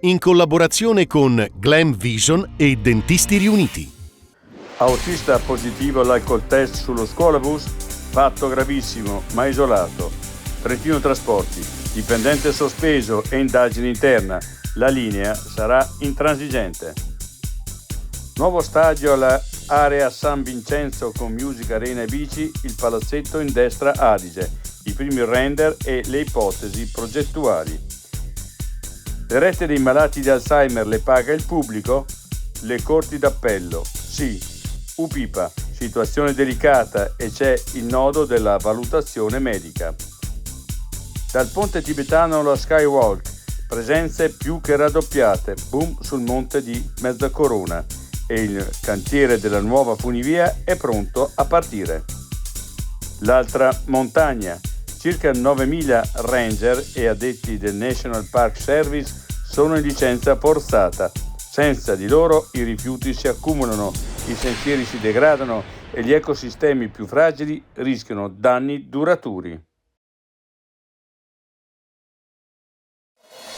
in collaborazione con Glam Vision e Dentisti Riuniti. Autista positivo all'alcol test sullo scuolabus? Fatto gravissimo, ma isolato. Trentino Trasporti, dipendente sospeso e indagine interna. La linea sarà intransigente. Nuovo stadio alla area San Vincenzo con music, arena e bici, il palazzetto in destra Adige, i primi render e le ipotesi progettuali. Le rette dei malati di Alzheimer le paga il pubblico? Le corti d'appello, sì. UPIPA, situazione delicata e c'è il nodo della valutazione medica. Dal ponte tibetano alla Skywalk, presenze più che raddoppiate, boom sul monte di Mezzacorona e il cantiere della nuova funivia è pronto a partire. L'altra montagna, circa 9.000 ranger e addetti del National Park Service sono in licenza forzata. Senza di loro i rifiuti si accumulano, i sentieri si degradano e gli ecosistemi più fragili rischiano danni duraturi.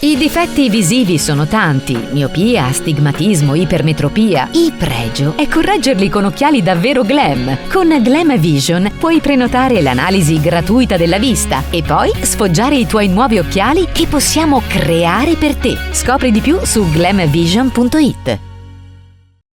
I difetti visivi sono tanti: miopia, astigmatismo, ipermetropia. Il pregio è correggerli con occhiali davvero glam. Con Glam Vision puoi prenotare l'analisi gratuita della vista e poi sfoggiare i tuoi nuovi occhiali che possiamo creare per te. Scopri di più su glamvision.it.